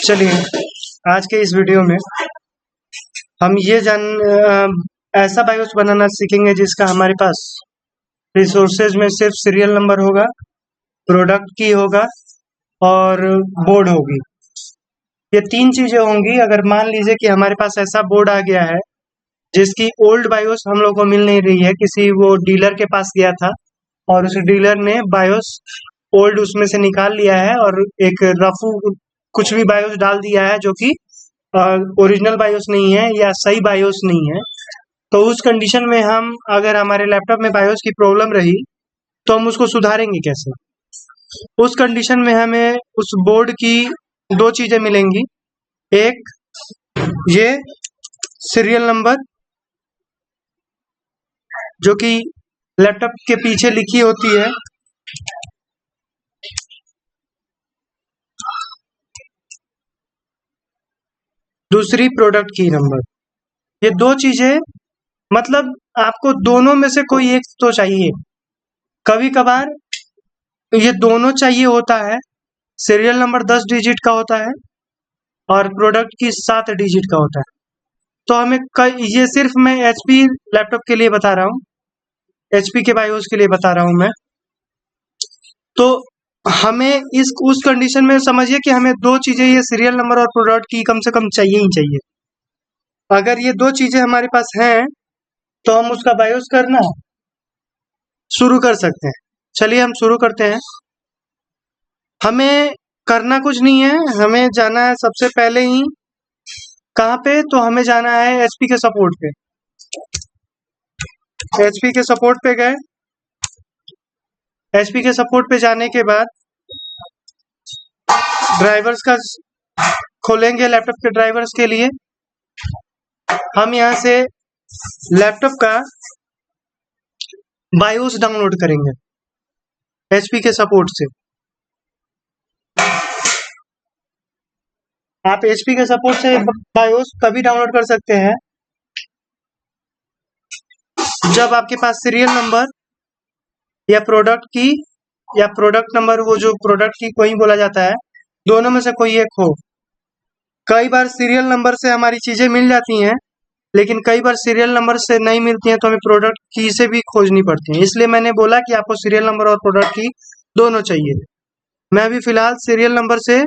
चलिए आज के इस वीडियो में हम ये ऐसा बायोस बनाना सीखेंगे जिसका हमारे पास रिसोर्सेज में सिर्फ सीरियल नंबर होगा, प्रोडक्ट की होगा और बोर्ड होगी। ये तीन चीजें होंगी। अगर मान लीजिए कि हमारे पास ऐसा बोर्ड आ गया है जिसकी ओल्ड बायोस हम लोग को मिल नहीं रही है, किसी वो डीलर के पास गया था और उस डीलर ने बायोस ओल्ड उसमें से निकाल लिया है और एक रफू कुछ भी बायोस डाल दिया है जो कि ओरिजिनल बायोस नहीं है या सही बायोस नहीं है। तो उस कंडीशन में हम अगर हमारे लैपटॉप में बायोस की प्रॉब्लम रही तो हम उसको सुधारेंगे कैसे? उस कंडीशन में हमें उस बोर्ड की दो चीजें मिलेंगी। एक ये सीरियल नंबर जो कि लैपटॉप के पीछे लिखी होती है, दूसरी प्रोडक्ट की नंबर। ये दो चीजें मतलब आपको दोनों में से कोई एक तो चाहिए। कभी कभार ये दोनों चाहिए होता है। सीरियल नंबर 10 डिजिट का होता है और प्रोडक्ट की 7 डिजिट का होता है। तो हमें ये सिर्फ मैं एचपी लैपटॉप के लिए बता रहा हूँ, एचपी के बायोस के लिए बता रहा हूँ मैं। तो हमें उस कंडीशन में समझिए कि हमें दो चीजें, ये सीरियल नंबर और प्रोडक्ट की कम से कम चाहिए ही चाहिए। अगर ये दो चीजें हमारे पास हैं तो हम उसका बायोस करना शुरू कर सकते हैं। चलिए हम शुरू करते हैं। हमें करना कुछ नहीं है, हमें जाना है सबसे पहले ही कहाँ पे, तो हमें जाना है एचपी के सपोर्ट पे। एचपी के सपोर्ट पे गए। एचपी के सपोर्ट पे जाने के बाद ड्राइवर्स का खोलेंगे। लैपटॉप के ड्राइवर्स के लिए हम यहाँ से लैपटॉप का बायोस डाउनलोड करेंगे एचपी के सपोर्ट से। आप एचपी के सपोर्ट से बायोस तभी डाउनलोड कर सकते हैं जब आपके पास सीरियल नंबर या प्रोडक्ट की या प्रोडक्ट नंबर, वो जो प्रोडक्ट की कोई बोला जाता है, दोनों में से कोई एक हो। कई बार सीरियल नंबर से हमारी चीजें मिल जाती हैं, लेकिन कई बार सीरियल नंबर से नहीं मिलती हैं तो हमें प्रोडक्ट की से भी खोजनी पड़ती है। इसलिए मैंने बोला कि आपको सीरियल नंबर और प्रोडक्ट की दोनों चाहिए। मैं अभी फिलहाल सीरियल नंबर से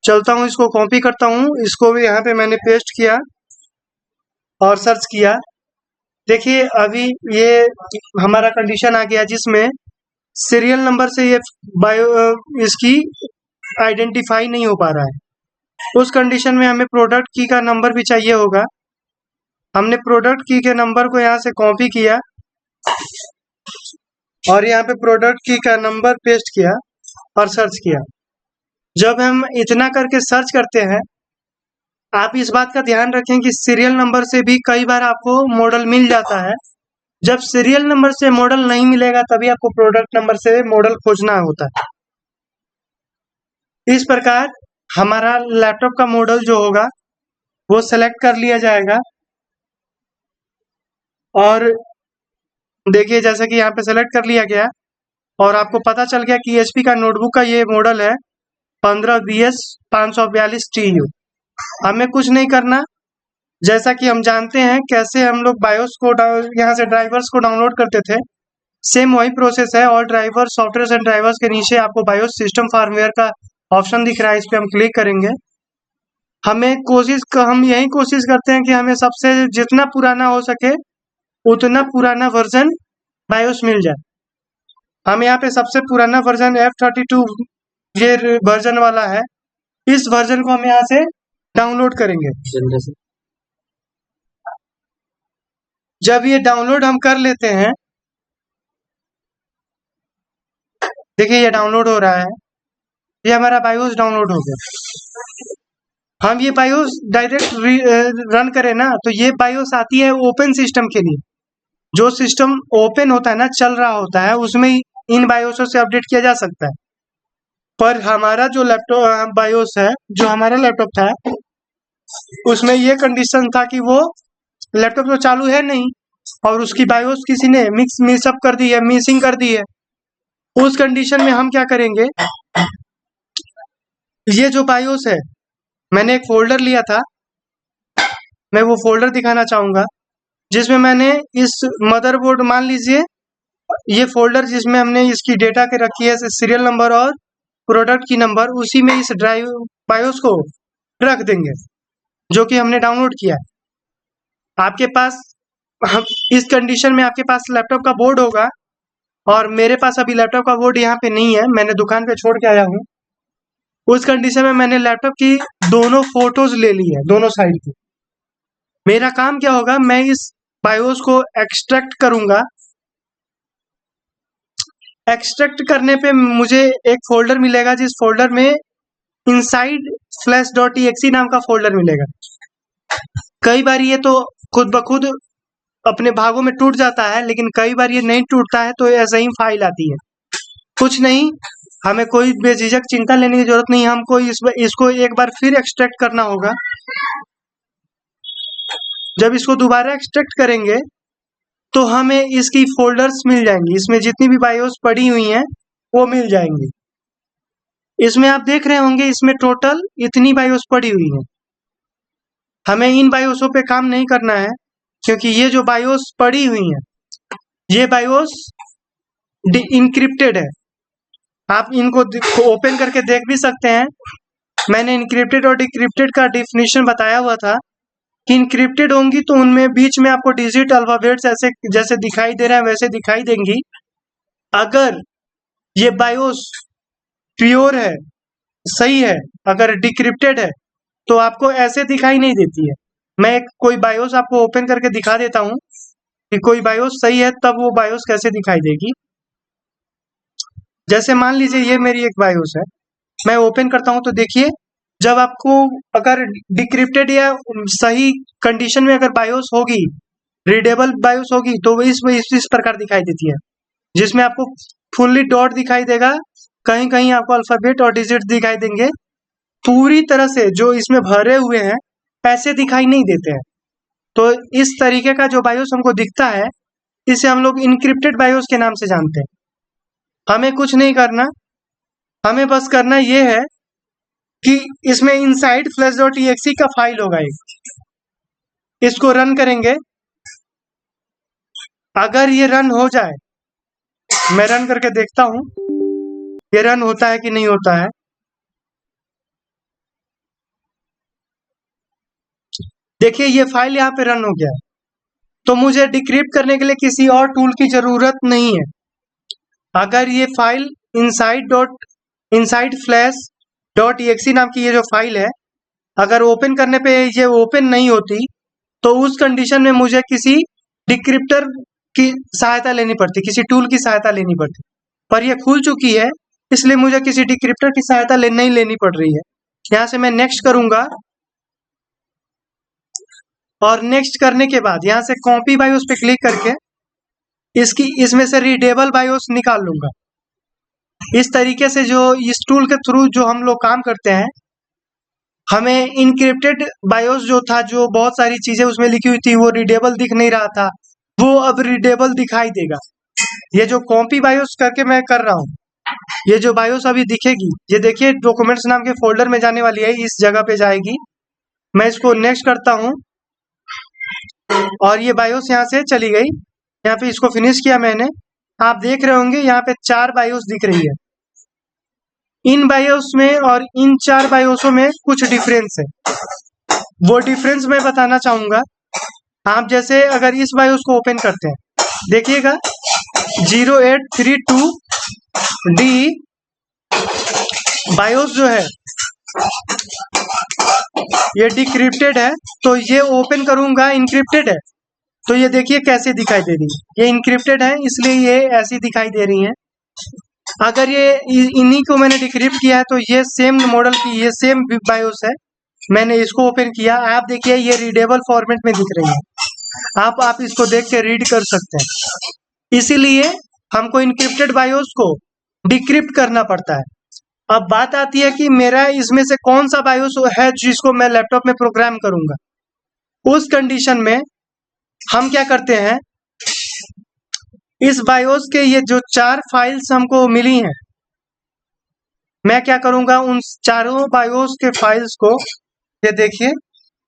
चलता हूँ, इसको कॉपी करता हूँ, इसको भी यहाँ पे मैंने पेस्ट किया और सर्च किया। देखिए अभी ये हमारा कंडीशन आ गया जिसमें सीरियल नंबर से ये इसकी आइडेंटिफाई नहीं हो पा रहा है। उस कंडीशन में हमें प्रोडक्ट की का नंबर भी चाहिए होगा। हमने प्रोडक्ट की के नंबर को यहाँ से कॉपी किया और यहाँ पे प्रोडक्ट की का नंबर पेस्ट किया और सर्च किया। जब हम इतना करके सर्च करते हैं, आप इस बात का ध्यान रखें कि सीरियल नंबर से भी कई बार आपको मॉडल मिल जाता है। जब सीरियल नंबर से मॉडल नहीं मिलेगा तभी आपको प्रोडक्ट नंबर से मॉडल खोजना होता है। इस प्रकार हमारा लैपटॉप का मॉडल जो होगा वो सेलेक्ट कर लिया जाएगा और देखिए जैसा कि यहाँ पे सेलेक्ट कर लिया गया और आपको पता चल गया कि एचपी का नोटबुक का ये मॉडल है 15BS542 TU। हमें कुछ नहीं करना, जैसा कि हम जानते हैं कैसे हम लोग बायोस को यहाँ से ड्राइवर्स को डाउनलोड करते थे, सेम वही प्रोसेस है। और ड्राइवर सॉफ्टवेयर एंड ड्राइवर्स के नीचे आपको बायोस सिस्टम फॉर्मवेयर का ऑप्शन दिख रहा है, इस पर हम क्लिक करेंगे। हम यही कोशिश करते हैं कि हमें सबसे जितना पुराना हो सके उतना पुराना वर्जन बायोस मिल जाए। हम यहाँ पे सबसे पुराना वर्जन F32 ये वर्जन वाला है, इस वर्जन को हम यहाँ से डाउनलोड करेंगे। जब ये डाउनलोड हम कर लेते हैं, देखिए ये डाउनलोड हो रहा है, ये हमारा बायोस डाउनलोड हो गया। हम ये बायोस डायरेक्ट रन करें ना तो ये बायोस आती है ओपन सिस्टम के लिए। जो सिस्टम ओपन होता है ना, चल रहा होता है, उसमें इन बायोसों से अपडेट किया जा सकता है। पर हमारा जो लैपटॉप बायोस है, जो हमारा लैपटॉप था, उसमें ये कंडीशन था कि वो लैपटॉप तो चालू है नहीं और उसकी बायोस किसी ने मिक्सअप कर दी है, मिसिंग कर दी है। उस कंडीशन में हम क्या करेंगे, ये जो बायोस है मैंने एक फोल्डर लिया था, मैं वो फोल्डर दिखाना चाहूँगा जिसमें मैंने इस मदरबोर्ड, मान लीजिए ये फोल्डर जिसमें हमने इसकी डेटा के रखी है सीरियल नंबर और प्रोडक्ट की नंबर, उसी में इस ड्राइव बायोस को रख देंगे जो कि हमने डाउनलोड किया है। आपके पास हम इस कंडीशन में आपके पास लैपटॉप का बोर्ड होगा और मेरे पास अभी लैपटॉप का बोर्ड यहाँ पे नहीं है, मैंने दुकान पे छोड़ के आया हूँ। उस कंडीशन में मैंने लैपटॉप की दोनों फोटोज ले ली है, दोनों साइड की। मेरा काम क्या होगा, मैं इस बायोस को एक्सट्रैक्ट करूंगा। एक्सट्रैक्ट करने पे मुझे एक फोल्डर मिलेगा जिस फोल्डर में इनसाइड flash.exe नाम का फोल्डर मिलेगा। कई बार ये तो खुद ब खुद अपने भागों में टूट जाता है, लेकिन कई बार ये नहीं टूटता है तो ऐसा ही फाइल आती है। कुछ नहीं, हमें कोई बेझिझक चिंता लेने की जरूरत नहीं, हमको इसको एक बार फिर एक्सट्रैक्ट करना होगा। जब इसको दोबारा एक्सट्रैक्ट करेंगे तो हमें इसकी फोल्डर्स मिल जाएंगी, इसमें जितनी भी बायोस पड़ी हुई हैं वो मिल जाएंगी। इसमें आप देख रहे होंगे इसमें टोटल इतनी बायोस पड़ी हुई हैं। हमें इन बायोसों पे काम नहीं करना है क्योंकि ये जो बायोस पड़ी हुई हैं ये बायोस इनक्रिप्टेड है। आप इनको ओपन करके देख भी सकते हैं। मैंने इनक्रिप्टेड और डिक्रिप्टेड का डिफिनीशन बताया हुआ था कि इनक्रिप्टेड होंगी तो उनमें बीच में आपको डिजिट अल्फाबेट्स ऐसे जैसे दिखाई दे रहे हैं वैसे दिखाई देंगी। अगर ये बायोस प्योर है, सही है, अगर डिक्रिप्टेड है तो आपको ऐसे दिखाई नहीं देती है। मैं एक कोई बायोस आपको ओपन करके दिखा देता हूं कि कोई बायोस सही है तब वो बायोस कैसे दिखाई देगी। जैसे मान लीजिए ये मेरी एक बायोस है, मैं ओपन करता हूं तो देखिए, जब आपको अगर डिक्रिप्टेड या सही कंडीशन में अगर बायोस होगी, रीडेबल बायोस होगी, तो वो इस प्रकार दिखाई देती है, जिसमें आपको फुल्ली डॉट दिखाई देगा, कहीं कहीं आपको अल्फाबेट और डिजिट दिखाई देंगे। पूरी तरह से जो इसमें भरे हुए हैं ऐसे दिखाई नहीं देते हैं। तो इस तरीके का जो बायोस हमको दिखता है इसे हम लोग इनक्रिप्टेड बायोस के नाम से जानते हैं। हमें कुछ नहीं करना, हमें बस करना ये है कि इसमें इनसाइड flash.exe का फाइल होगा एक, इसको रन करेंगे। अगर ये रन हो जाए, मैं रन करके देखता हूं ये रन होता है कि नहीं होता है। देखिए ये फाइल यहाँ पे रन हो गया है, तो मुझे डिक्रिप्ट करने के लिए किसी और टूल की जरूरत नहीं है। अगर ये फाइल इनसाइड flash.exe नाम की ये जो फाइल है, अगर ओपन करने पे ये ओपन नहीं होती तो उस कंडीशन में मुझे किसी डिक्रिप्टर की सहायता लेनी पड़ती, किसी टूल की सहायता लेनी पड़ती। पर ये खुल चुकी है इसलिए मुझे किसी डिक्रिप्टर की सहायता नहीं लेनी पड़ रही है। यहाँ से मैं नेक्स्ट करूंगा और नेक्स्ट करने के बाद यहाँ से कॉपी बायोस पे क्लिक करके इसमें से रीडेबल बायोस निकाल लूंगा। इस तरीके से जो इस टूल के थ्रू जो हम लोग काम करते हैं, हमें इनक्रिप्टेड बायोस जो था, जो बहुत सारी चीजें उसमें लिखी हुई थी, वो रीडेबल दिख नहीं रहा था, वो अब रीडेबल दिखाई देगा। ये जो कॉपी बायोस करके मैं कर रहा हूँ, ये जो बायोस अभी दिखेगी, ये देखिए डॉक्यूमेंट्स नाम के फोल्डर में जाने वाली है, इस जगह पे जाएगी। मैं इसको नेक्स्ट करता हूँ और ये बायोस यहाँ से चली गई। यहाँ पे इसको फिनिश किया मैंने। आप देख रहे होंगे यहाँ पे 4 बायोस दिख रही है। इन बायोस में और इन 4 बायोसों में कुछ डिफरेंस है, वो डिफरेंस मैं बताना चाहूंगा। आप जैसे अगर इस बायोस को ओपन करते हैं, देखिएगा 0832D बायोस जो है ये डिक्रिप्टेड है, तो ये ओपन करूंगा, इनक्रिप्टेड है, तो ये देखिए कैसे दिखाई दे रही है। ये इनक्रिप्टेड है इसलिए ये ऐसी दिखाई दे रही है। अगर ये इन्हीं को मैंने डिक्रिप्ट किया है तो ये सेम मॉडल की, ये सेम बायोस है, मैंने इसको ओपन किया, आप देखिए ये रीडेबल फॉर्मेट में दिख रही है। आप इसको देख के रीड कर सकते हैं। इसीलिए हमको इनक्रिप्टेड बायोस को डिक्रिप्ट करना पड़ता है। अब बात आती है कि मेरा इसमें से कौन सा बायोस है जिसको मैं लैपटॉप में प्रोग्राम करूंगा। उस कंडीशन में हम क्या करते हैं, इस बायोस के ये जो 4 फाइल्स हमको मिली हैं, मैं क्या करूंगा, उन चारों बायोस के फाइल्स को ये देखिए,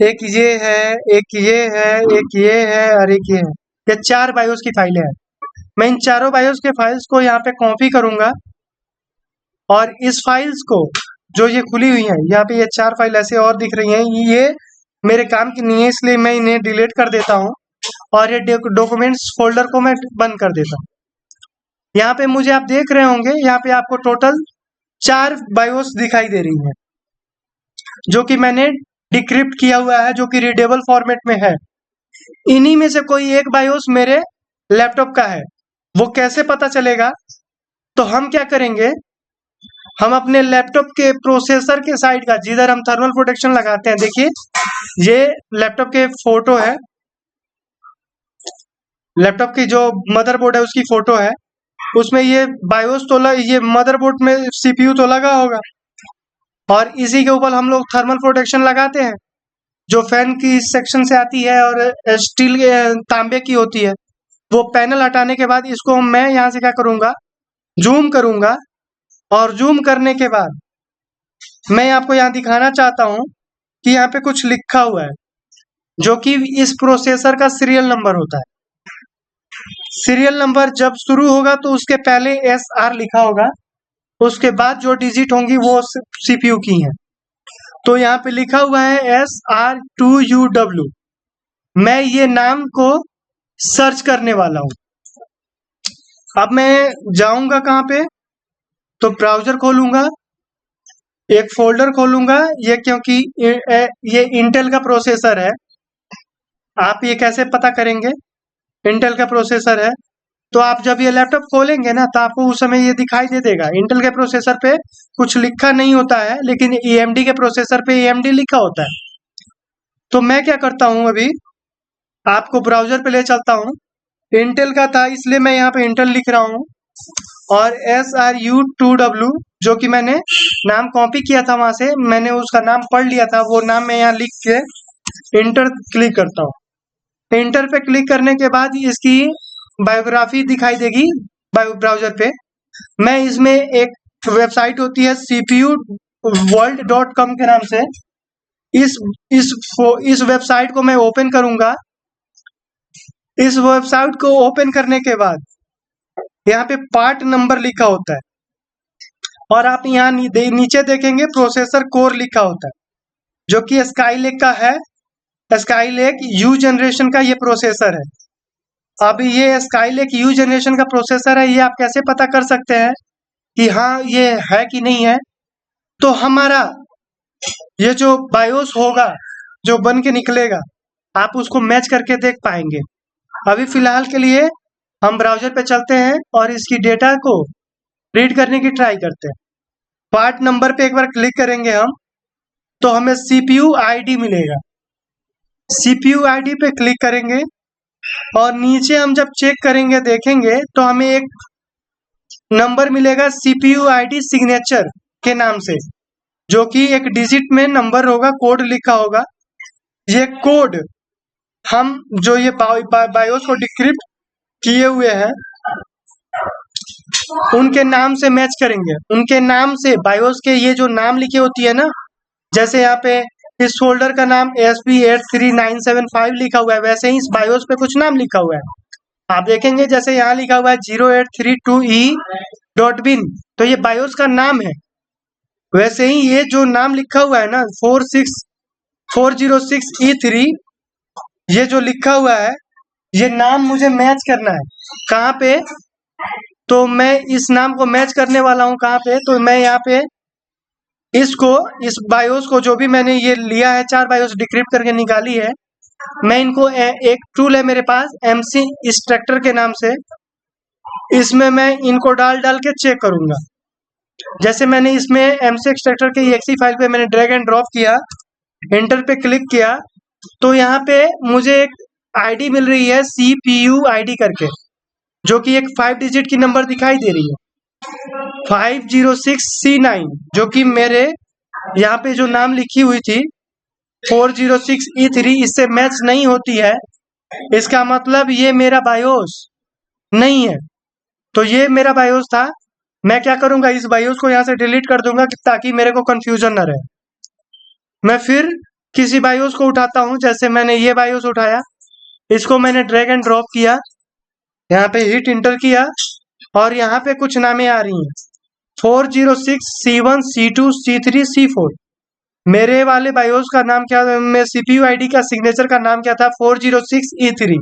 एक ये है, एक ये है, एक ये है और एक ये है। ये 4 बायोस की फाइलें हैं। मैं इन चारों बायोस के फाइल्स को यहाँ पे कॉपी करूंगा और इस फाइल्स को जो ये खुली हुई हैं, यहाँ पे ये 4 फाइल ऐसे और दिख रही हैं, ये मेरे काम की नहीं है, इसलिए मैं इन्हें डिलीट कर देता हूँ और ये डॉक्यूमेंट्स फोल्डर को मैं बंद कर देता हूँ। यहाँ पे मुझे आप देख रहे होंगे, यहाँ पे आपको टोटल 4 बायोस दिखाई दे रही हैं, जो कि मैंने डिक्रिप्ट किया हुआ है, जो कि रीडेबल फॉर्मेट में है। इन्हीं में से कोई एक बायोस मेरे लैपटॉप का है। वो कैसे पता चलेगा? तो हम क्या करेंगे, हम अपने लैपटॉप के प्रोसेसर के साइड का, जिधर हम थर्मल प्रोटेक्शन लगाते हैं, देखिए ये लैपटॉप के फोटो है, लैपटॉप की जो मदरबोर्ड है उसकी फोटो है, उसमें ये बायोस तो ये मदरबोर्ड में सीपीयू तो लगा होगा और इसी के ऊपर हम लोग थर्मल प्रोटेक्शन लगाते हैं, जो फैन की सेक्शन से आती है और स्टील तांबे की होती है। वो पैनल हटाने के बाद इसको मैं यहाँ से क्या करूँगा, जूम करूँगा और जूम करने के बाद मैं आपको यहाँ दिखाना चाहता हूँ कि यहाँ पे कुछ लिखा हुआ है, जो कि इस प्रोसेसर का सीरियल नंबर होता है। सीरियल नंबर जब शुरू होगा तो उसके पहले SR लिखा होगा, उसके बाद जो डिजिट होंगी वो सीपीयू की हैं। तो यहाँ पे लिखा हुआ है SR2UW। मैं ये नाम को सर्च करने वाला हूँ। अब मैं जाऊंगा कहाँ पे, तो ब्राउजर खोलूंगा, एक फोल्डर खोलूंगा, ये क्योंकि ये इंटेल का प्रोसेसर है। आप ये कैसे पता करेंगे? इंटेल का प्रोसेसर है तो आप जब ये लैपटॉप खोलेंगे ना, तो आपको उस समय ये दिखाई दे देगा। इंटेल के प्रोसेसर पे कुछ लिखा नहीं होता है, लेकिन AMD के प्रोसेसर पे AMD लिखा होता है। तो मैं क्या करता हूँ, अभी आपको ब्राउजर पे ले चलता हूँ। इंटेल का था इसलिए मैं यहाँ पे इंटेल लिख रहा हूँ और SRU2W, जो कि मैंने नाम कॉपी किया था, वहां से मैंने उसका नाम पढ़ लिया था, वो नाम मैं यहाँ लिख के इंटर क्लिक करता हूँ। इंटर पे क्लिक करने के बाद इसकी बायोग्राफी दिखाई देगी ब्राउजर पे। मैं इसमें एक वेबसाइट होती है cpuworld.com के नाम से, इस वेबसाइट को मैं ओपन करूंगा। इस वेबसाइट को ओपन करने के बाद यहाँ पे पार्ट नंबर लिखा होता है और आप यहाँ नीचे देखेंगे प्रोसेसर कोर लिखा होता है, जो कि स्काईलेक का है। स्काईलेक U जनरेशन का ये प्रोसेसर है। अब ये स्काईलेक U जनरेशन का प्रोसेसर है, ये आप कैसे पता कर सकते हैं कि हाँ ये है कि नहीं है? तो हमारा ये जो बायोस होगा, जो बन के निकलेगा, आप उसको मैच करके देख पाएंगे। अभी फिलहाल के लिए हम ब्राउजर पे चलते हैं और इसकी डेटा को रीड करने की ट्राई करते हैं। पार्ट नंबर पे एक बार क्लिक करेंगे हम, तो हमें CPU ID मिलेगा। CPU ID पे क्लिक करेंगे और नीचे हम जब चेक करेंगे, देखेंगे तो हमें एक नंबर मिलेगा CPU ID सिग्नेचर के नाम से, जो कि एक डिजिट में नंबर होगा, कोड लिखा होगा। ये कोड हम जो ये बायोस को डिक्रिप्ट किए हुए हैं उनके नाम से मैच करेंगे। उनके नाम से बायोस के ये जो नाम लिखी होती है ना, जैसे यहाँ पे इस फोल्डर का नाम SP83975 लिखा हुआ है, वैसे ही इस बायोस पे कुछ नाम लिखा हुआ है। आप देखेंगे जैसे यहाँ लिखा हुआ है 0832E.bin, तो ये बायोस का नाम है। वैसे ही ये जो नाम लिखा हुआ है ना 406E3, ये जो लिखा हुआ है, ये नाम मुझे मैच करना है। कहाँ पे? तो मैं इस नाम को मैच करने वाला हूँ। कहाँ पे? तो मैं यहाँ पे इस बायोस को, जो भी मैंने ये लिया है, 4 बायोस डिक्रिप्ट करके निकाली है, मैं इनको एक टूल है मेरे पास MC एक्सट्रैक्टर के नाम से, इसमें मैं इनको डाल के चेक करूंगा। जैसे मैंने इसमें MC एक्सट्रैक्टर के exe फाइल पे मैंने ड्रैग एंड ड्रॉप किया, एंटर पे क्लिक किया, तो यहाँ पे मुझे एक ID मिल रही है CPU ID करके, जो कि एक 5 डिजिट की नंबर दिखाई दे रही है 506C9, जो कि मेरे यहाँ पे जो नाम लिखी हुई थी 406E3 इससे मैच नहीं होती है। इसका मतलब ये मेरा बायोस नहीं है। तो ये मेरा बायोस था। मैं क्या करूंगा, इस बायोस को यहाँ से डिलीट कर दूंगा ताकि मेरे को कंफ्यूजन ना रहे। मैं फिर किसी बायोस को उठाता हूँ, जैसे मैंने ये बायोस उठाया, इसको मैंने ड्रैग एंड ड्रॉप किया, यहाँ पे हिट इंटर किया और यहाँ पे कुछ नामें आ रही हैं 406 C1 C2 C3 C4। मेरे वाले बायोस का नाम क्या, मैं CPU ID का सिग्नेचर का नाम क्या था 406 E3।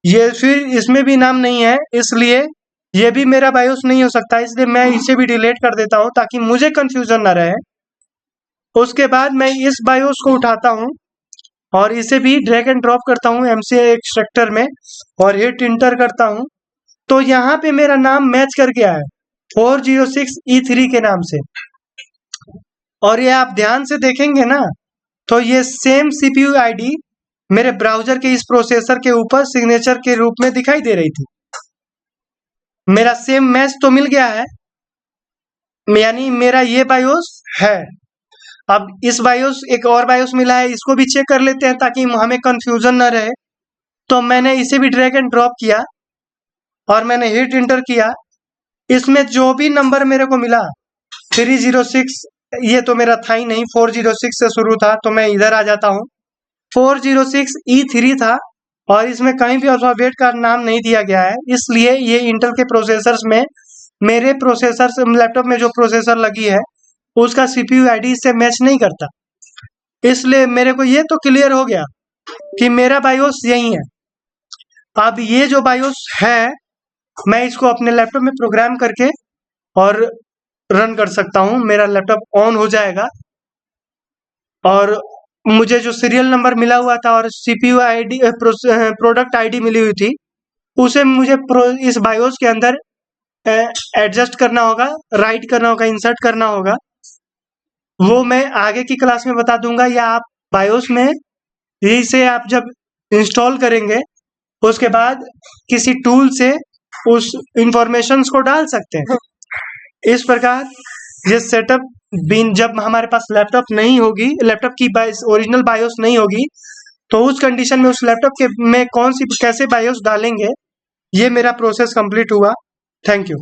ये फिर इसमें भी नाम नहीं है, इसलिए ये भी मेरा बायोस नहीं हो सकता, इसलिए मैं इसे भी डिलीट कर देता हूँ ताकि मुझे कंफ्यूजन ना रहे। उसके बाद मैं इस बायोस को उठाता हूँ और इसे भी ड्रैग एंड ड्रॉप करता हूँ MCA एक्सट्रैक्टर में और हिट इंटर करता हूँ, तो यहाँ पे मेरा नाम मैच कर गया है 406 E3 के नाम से। और ये आप ध्यान से देखेंगे ना, तो ये सेम CPU ID मेरे ब्राउजर के इस प्रोसेसर के ऊपर सिग्नेचर के रूप में दिखाई दे रही थी। मेरा सेम मैच तो मिल गया है, यानी मेरा ये बायोस है। अब इस बायोस एक और बायोस मिला है, इसको भी चेक कर लेते हैं ताकि हमें कंफ्यूजन ना रहे। तो मैंने इसे भी ड्रैग एंड ड्रॉप किया और मैंने हिट इंटर किया। इसमें जो भी नंबर मेरे को मिला 306, ये तो मेरा था ही नहीं, 406 से शुरू था, तो मैं इधर आ जाता हूँ। 406 E3 था और इसमें कहीं भी अल्फाबेट का नाम नहीं दिया गया है, इसलिए ये इंटेल के प्रोसेसर्स में, मेरे प्रोसेसर लैपटॉप में जो प्रोसेसर लगी है उसका CPU ID इससे मैच नहीं करता। इसलिए मेरे को ये तो क्लियर हो गया कि मेरा बायोस यही है। अब ये जो बायोस है मैं इसको अपने लैपटॉप में प्रोग्राम करके और रन कर सकता हूँ। मेरा लैपटॉप ऑन हो जाएगा और मुझे जो सीरियल नंबर मिला हुआ था और CPU ID प्रोडक्ट ID मिली हुई थी, उसे मुझे इस बायोस के अंदर एडजस्ट करना होगा, राइट करना होगा, इंसर्ट करना होगा। वो मैं आगे की क्लास में बता दूंगा, या आप बायोस में इसे आप जब इंस्टॉल करेंगे उसके बाद किसी टूल से उस इंफॉर्मेशंस को डाल सकते हैं। इस प्रकार ये सेटअप बिन, जब हमारे पास लैपटॉप नहीं होगी, लैपटॉप की ओरिजिनल बायोस नहीं होगी, तो उस कंडीशन में उस लैपटॉप के में कौन सी कैसे बायोस डालेंगे, ये मेरा प्रोसेस कंप्लीट हुआ। Thank you.